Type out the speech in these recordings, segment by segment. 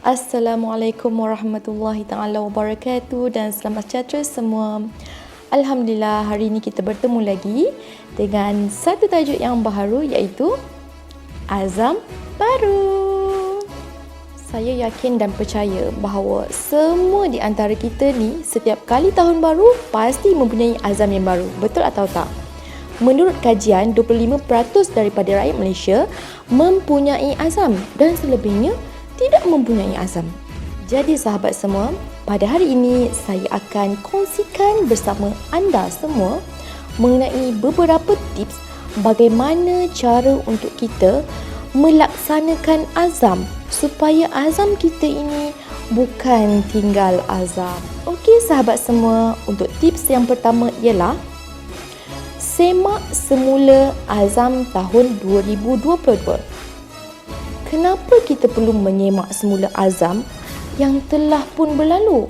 Assalamualaikum warahmatullahi taala wabarakatuh dan selamat sejahtera semua. Alhamdulillah, hari ini kita bertemu lagi dengan satu tajuk yang baru, iaitu azam baru. Saya yakin dan percaya bahawa semua di antara kita ni setiap kali tahun baru pasti mempunyai azam yang baru. Betul atau tak? Menurut kajian, 25% daripada rakyat Malaysia mempunyai azam dan selebihnya tidak mempunyai azam. Jadi sahabat semua, pada hari ini saya akan kongsikan bersama anda semua mengenai beberapa tips bagaimana cara untuk kita melaksanakan azam supaya azam kita ini bukan tinggal azam. Okey sahabat semua, untuk tips yang pertama ialah semak semula azam tahun 2022. Kenapa kita perlu menyemak semula azam yang telah pun berlalu?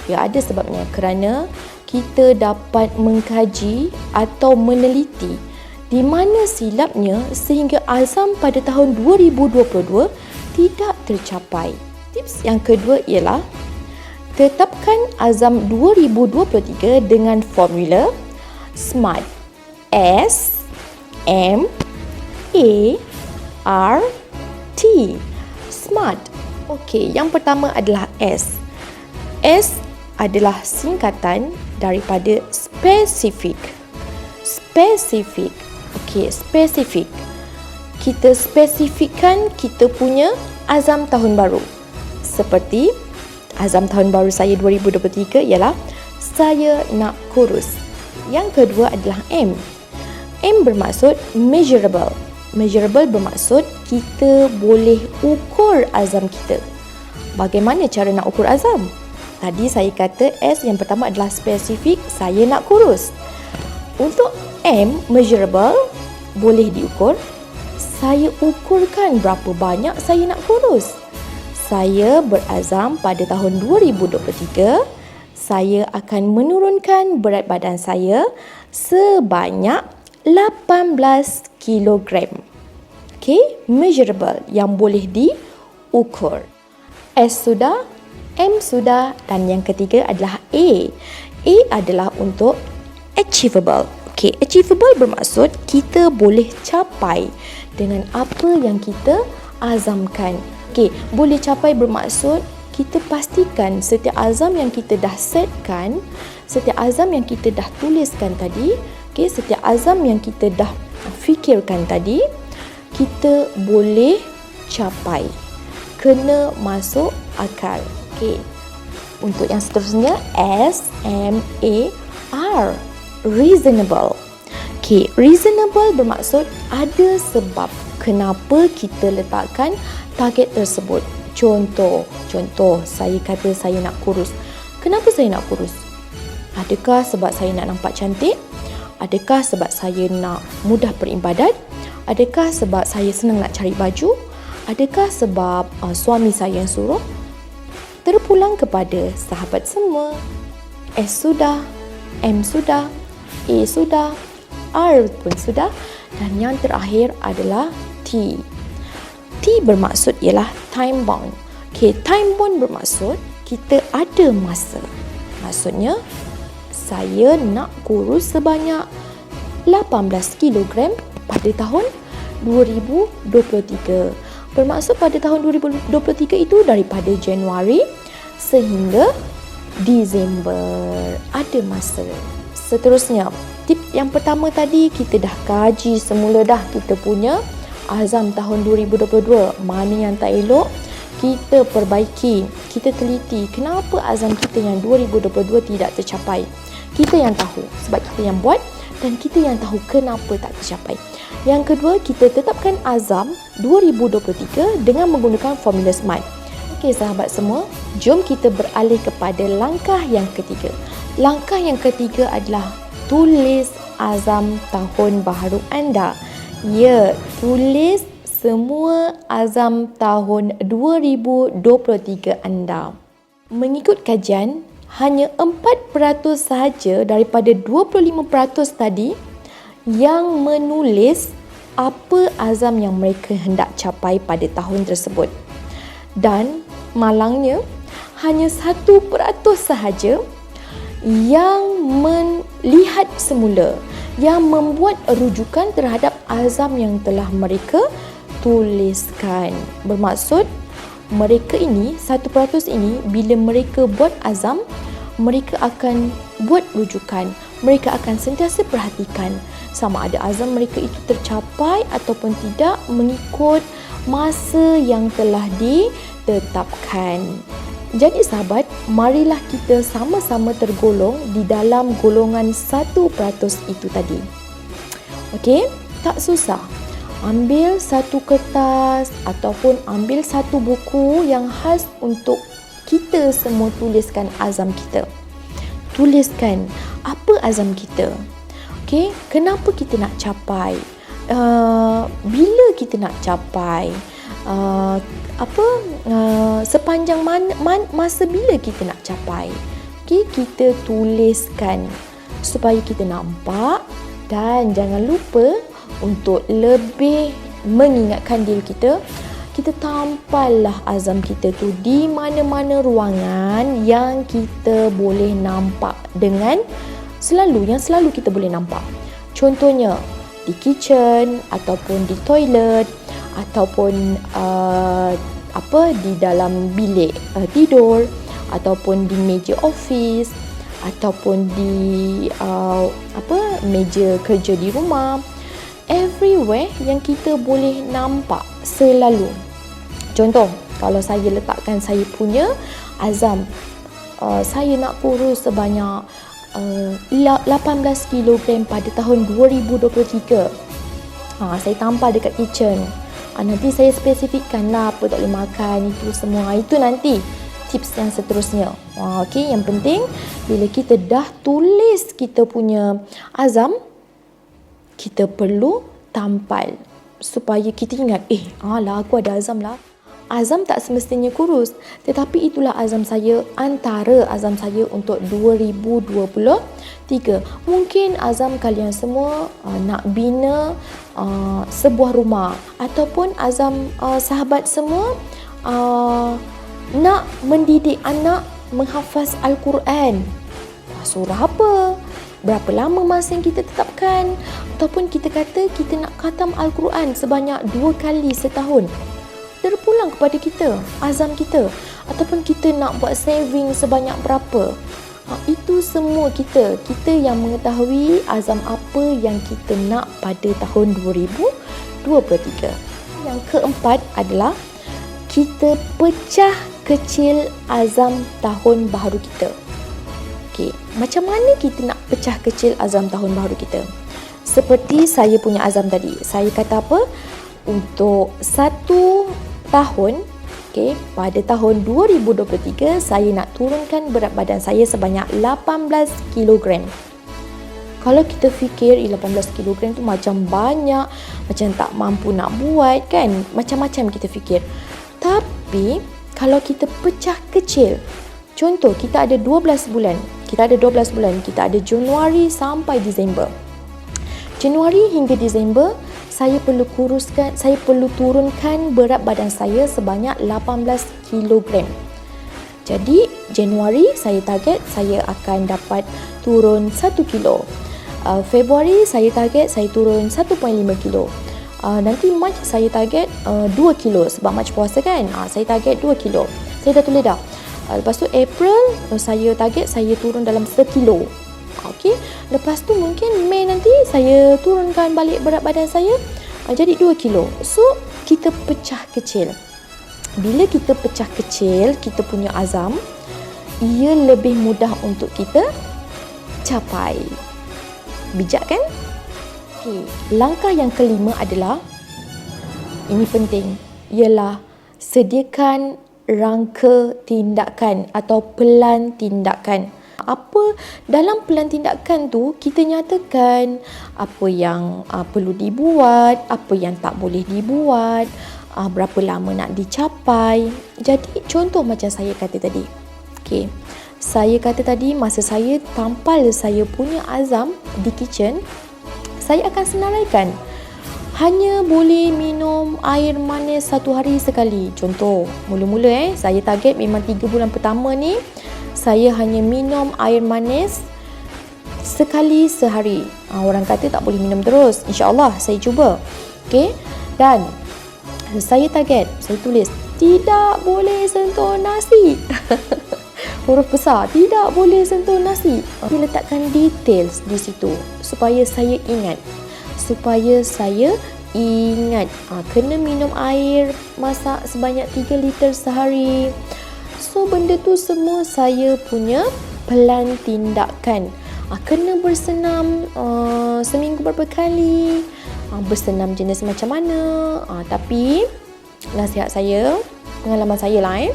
Ya, ada sebabnya. Kerana kita dapat mengkaji atau meneliti di mana silapnya sehingga azam pada tahun 2022 tidak tercapai. Tips yang kedua ialah tetapkan azam 2023 dengan formula SMART. S, M, A, R, T. SMART. Okey, yang pertama adalah S. S adalah singkatan daripada spesifik. Spesifik. Okey, spesifik. Kita spesifikkan kita punya azam tahun baru. Seperti azam tahun baru saya 2023 ialah saya nak kurus. Yang kedua adalah M. M bermaksud measurable. Measurable bermaksud kita boleh ukur azam kita. Bagaimana cara nak ukur azam? Tadi saya kata S yang pertama adalah spesifik, saya nak kurus. Untuk M, measurable, boleh diukur. Saya ukurkan berapa banyak saya nak kurus. Saya berazam pada tahun 2023, saya akan menurunkan berat badan saya sebanyak 18 kilogram. Okey, measurable yang boleh diukur. S sudah, M sudah, dan yang ketiga adalah A. A adalah untuk achievable. Okey, achievable bermaksud kita boleh capai dengan apa yang kita azamkan. Okey, boleh capai bermaksud kita pastikan setiap azam yang kita dah setkan, setiap azam yang kita dah tuliskan tadi, okey, setiap azam yang kita dah fikirkan tadi, kita boleh capai. Kena masuk akal. Okey. Untuk yang seterusnya, S, M, A, R. Reasonable. Okey, reasonable bermaksud ada sebab kenapa kita letakkan target tersebut. Contoh, saya kata saya nak kurus. Kenapa saya nak kurus? Adakah sebab saya nak nampak cantik? Adakah sebab saya nak mudah beribadat? Adakah sebab saya senang nak cari baju? Adakah sebab suami saya yang suruh? Terpulang kepada sahabat semua. S sudah, M sudah, A sudah, R pun sudah, dan yang terakhir adalah T. T bermaksud ialah time bound. Okay, time bound bermaksud kita ada masa. Maksudnya, saya nak kurus sebanyak 18 kilogram pada tahun 2023. Bermaksud pada tahun 2023 itu daripada Januari sehingga Disember. Ada masa. Seterusnya, tip yang pertama tadi kita dah kaji semula dah kita punya azam tahun 2022. Mana yang tak elok, kita perbaiki. Kita teliti kenapa azam kita yang 2022 tidak tercapai. Kita yang tahu sebab kita yang buat, dan kita yang tahu kenapa tak tercapai. Yang kedua, kita tetapkan azam 2023 dengan menggunakan formula SMART. Okey sahabat semua, jom kita beralih kepada langkah yang ketiga. Langkah yang ketiga adalah tulis azam tahun baharu anda. Ya, tulis semua azam tahun 2023 anda. Mengikut kajian, hanya 4% sahaja daripada 25% tadi yang menulis apa azam yang mereka hendak capai pada tahun tersebut. Dan malangnya hanya 1% sahaja yang melihat semula, yang membuat rujukan terhadap azam yang telah mereka tuliskan. Bermaksud mereka ini, 1% ini, bila mereka buat azam, mereka akan buat rujukan. Mereka akan sentiasa perhatikan sama ada azam mereka itu tercapai ataupun tidak mengikut masa yang telah ditetapkan. Jadi sahabat, marilah kita sama-sama tergolong di dalam golongan 1% itu tadi. Okey, tak susah. Ambil satu kertas ataupun ambil satu buku yang khas untuk kita semua tuliskan azam kita. Tuliskan apa azam kita. Okey, kenapa kita nak capai? Bila kita nak capai? Sepanjang masa bila kita nak capai. Okay, kita tuliskan supaya kita nampak, dan jangan lupa untuk lebih mengingatkan diri kita, kita tampallah azam kita tu di mana-mana ruangan yang kita boleh nampak yang selalu kita boleh nampak. Contohnya di kitchen ataupun di toilet ataupun di dalam bilik tidur ataupun di meja office ataupun di meja kerja di rumah, everywhere yang kita boleh nampak selalu. Contoh, kalau saya letakkan saya punya azam, saya nak kurus sebanyak 18 kilogram pada tahun 2023. Saya tampal dekat kitchen. Nanti saya spesifikkanlah apa tak boleh makan, itu semua. Itu nanti tips yang seterusnya. Okey, yang penting bila kita dah tulis kita punya azam, kita perlu tampal supaya kita ingat, aku ada azam lah. Azam tak semestinya kurus, tetapi itulah azam saya, antara azam saya untuk 2023. Mungkin azam kalian semua nak bina sebuah rumah, ataupun azam sahabat semua nak mendidik anak menghafaz Al-Quran. Surah apa? Berapa lama masa yang kita tetapkan? Ataupun kita kata kita nak khatam Al-Quran sebanyak 2 kali setahun. Terpulang kepada kita, azam kita. Ataupun kita nak buat saving sebanyak berapa. Itu semua kita yang mengetahui azam apa yang kita nak pada tahun 2023. Yang keempat adalah kita pecah kecil azam tahun baharu kita. Okey, macam mana kita nak pecah kecil azam tahun baharu kita? Seperti saya punya azam tadi. Saya kata apa? Untuk 1 tahun, pada tahun 2023 saya nak turunkan berat badan saya sebanyak 18 kilogram. Kalau kita fikir 18 kilogram tu macam banyak, macam tak mampu nak buat kan, macam-macam kita fikir. Tapi kalau kita pecah kecil, contoh kita ada 12 bulan. Kita ada Januari sampai Disember. Januari hingga Disember saya perlu turunkan berat badan saya sebanyak 18 kilogram. Jadi Januari saya target saya akan dapat turun 1 kilo. Februari saya target saya turun 1.5 kilo. Nanti Mac saya target 2 kilo sebab Mac puasa kan. Saya target 2 kilo. Saya dah tulis dah. Lepas tu April saya target saya turun dalam 1 kilo. Okey, lepas tu mungkin Mei nanti saya turunkan balik berat badan saya jadi 2 kilo. So, kita pecah kecil. Bila kita pecah kecil kita punya azam, ia lebih mudah untuk kita capai. Bijak kan? Okey, langkah yang kelima adalah, ini penting, ialah sediakan rangka tindakan atau pelan tindakan. Apa dalam pelan tindakan tu kita nyatakan apa yang perlu dibuat, apa yang tak boleh dibuat, berapa lama nak dicapai. Jadi contoh macam saya kata tadi. Okey. Saya kata tadi masa saya tampal saya punya azam di kitchen, saya akan senaraikan hanya boleh minum air manis 1 hari sekali. Contoh, mula-mula saya target memang 3 bulan pertama ni saya hanya minum air manis sekali sehari. Orang kata tak boleh minum terus. InsyaAllah saya cuba. Okey. Dan saya target, saya tulis tidak boleh sentuh nasi. Huruf besar, tidak boleh sentuh nasi. Saya letakkan details di situ supaya saya ingat. Kena minum air masak sebanyak 3 liter sehari. So benda tu semua saya punya pelan tindakan. Kena bersenam seminggu berapa kali, bersenam jenis macam mana. Tapi nasihat saya, pengalaman saya lah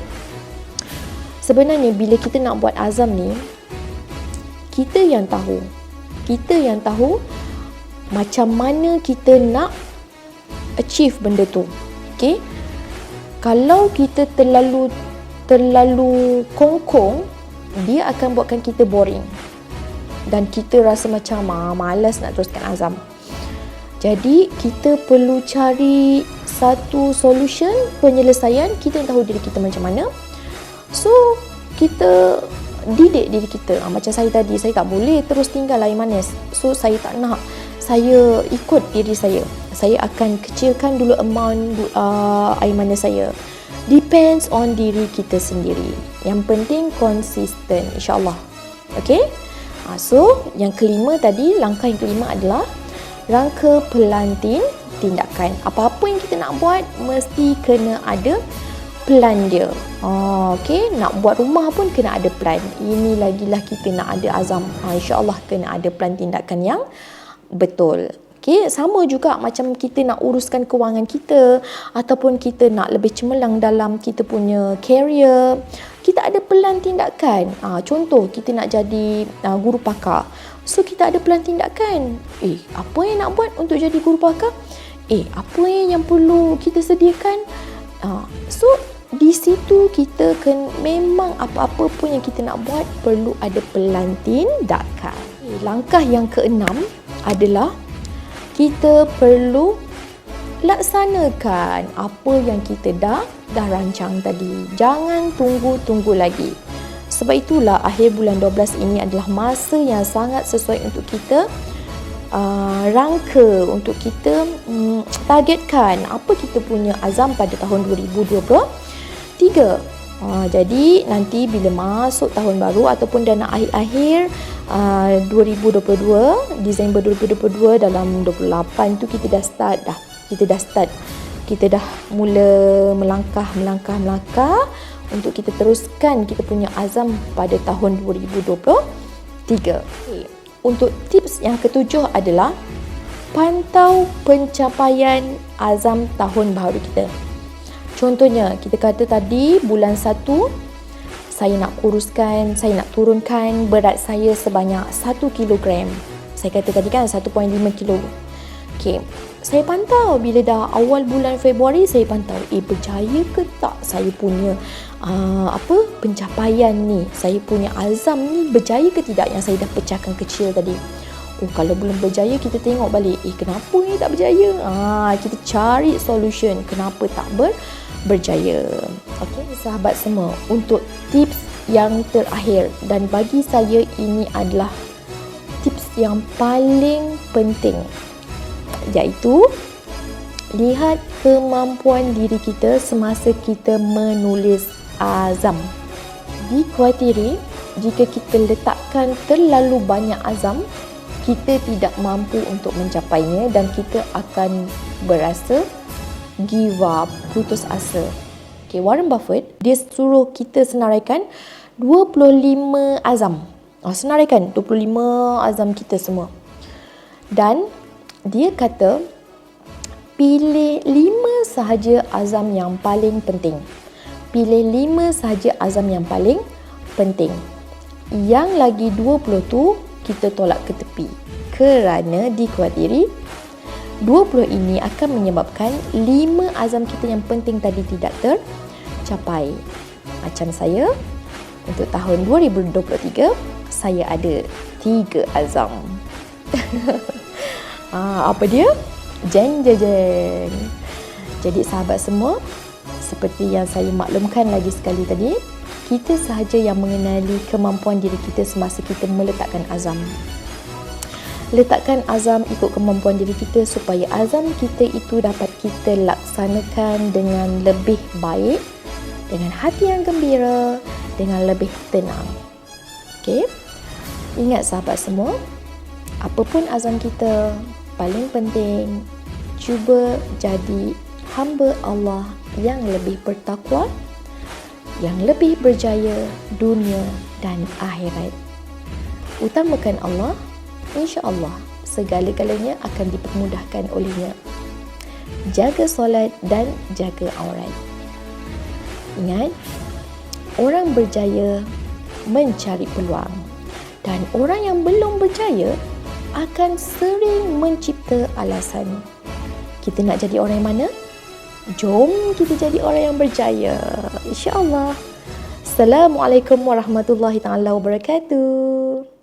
sebenarnya bila kita nak buat azam ni, kita yang tahu macam mana kita nak achieve benda tu. Okay? Kalau kita terlalu kongkong, dia akan buatkan kita boring dan kita rasa macam malas nak teruskan azam. Jadi kita perlu cari satu solution, penyelesaian. Kita yang tahu diri kita macam mana. So kita didik diri kita. Macam saya tadi, saya tak boleh terus tinggal air manis. So saya tak nak. Saya ikut diri saya. Saya akan kecilkan dulu amount air manis saya. Depends on diri kita sendiri. Yang penting konsisten, insyaAllah. Okay? So yang kelima tadi, langkah yang kelima adalah rangka pelantin tindakan. Apa-apa yang kita nak buat mesti kena ada plan dia. Okay, nak buat rumah pun kena ada plan. Ini lagilah kita nak ada azam. InsyaAllah kena ada plan tindakan yang betul. Okay, sama juga macam kita nak uruskan kewangan kita ataupun kita nak lebih cemerlang dalam kita punya career. Kita ada plan tindakan. Contoh, kita nak jadi guru pakar. So, kita ada plan tindakan. Apa yang nak buat untuk jadi guru pakar? Apa yang perlu kita sediakan? So, di situ kita memang apa-apa pun yang kita nak buat perlu ada pelan tindakan. Langkah yang keenam adalah kita perlu laksanakan apa yang kita dah rancang tadi. Jangan tunggu lagi. Sebab itulah akhir bulan 12 ini adalah masa yang sangat sesuai untuk kita rangka, untuk kita targetkan apa kita punya azam pada tahun 2023. Jadi nanti bila masuk tahun baru ataupun dah nak akhir-akhir 2022, Disember 2022, dalam 28 tu kita dah start. Kita dah mula melangkah untuk kita teruskan kita punya azam pada tahun 2023. Untuk tips yang ketujuh adalah pantau pencapaian azam tahun baru kita. Contohnya, kita kata tadi bulan 1 saya nak kuruskan, saya nak turunkan berat saya sebanyak 1 kilogram. Saya kata tadi kan 1.5 kilo. Okey, saya pantau bila dah awal bulan Februari, saya pantau berjaya ke tak saya punya pencapaian ni, saya punya azam ni berjaya ke tidak yang saya dah pecahkan kecil tadi. Kalau belum berjaya, kita tengok balik, kenapa ni tak berjaya? Kita cari solution kenapa tak berjaya. Okey, sahabat semua, untuk tips yang terakhir, dan bagi saya ini adalah tips yang paling penting, iaitu lihat kemampuan diri kita semasa kita menulis azam. Dikuatiri jika kita letakkan terlalu banyak azam, kita tidak mampu untuk mencapainya dan kita akan berasa give up, putus asa. Warren Buffett, dia suruh kita senaraikan 25 azam. Senaraikan 25 azam kita semua. Dan dia kata pilih 5 sahaja azam yang paling penting. Pilih 5 sahaja azam yang paling penting. Yang lagi 20 tu kita tolak ke tepi. Kerana dikuatiri 20 ini akan menyebabkan 5 azam kita yang penting tadi tidak tercapai. Macam saya, untuk tahun 2023, saya ada 3 azam. Apa dia? Jeng jeng jeng. Jadi sahabat semua, seperti yang saya maklumkan lagi sekali tadi, kita sahaja yang mengenali kemampuan diri kita semasa kita meletakkan azam. Letakkan azam ikut kemampuan diri kita supaya azam kita itu dapat kita laksanakan dengan lebih baik, dengan hati yang gembira, dengan lebih tenang. Okey? Ingat sahabat semua, apapun azam kita, paling penting cuba jadi hamba Allah yang lebih bertakwa, yang lebih berjaya dunia dan akhirat. Utamakan Allah, insya-Allah segala-galanya akan dipermudahkan olehnya. Jaga solat dan jaga aurat. Ingat, orang berjaya mencari peluang dan orang yang belum berjaya akan sering mencipta alasan. Kita nak jadi orang yang mana? Jom kita jadi orang yang berjaya, insya-Allah. Assalamualaikum warahmatullahi taala wabarakatuh.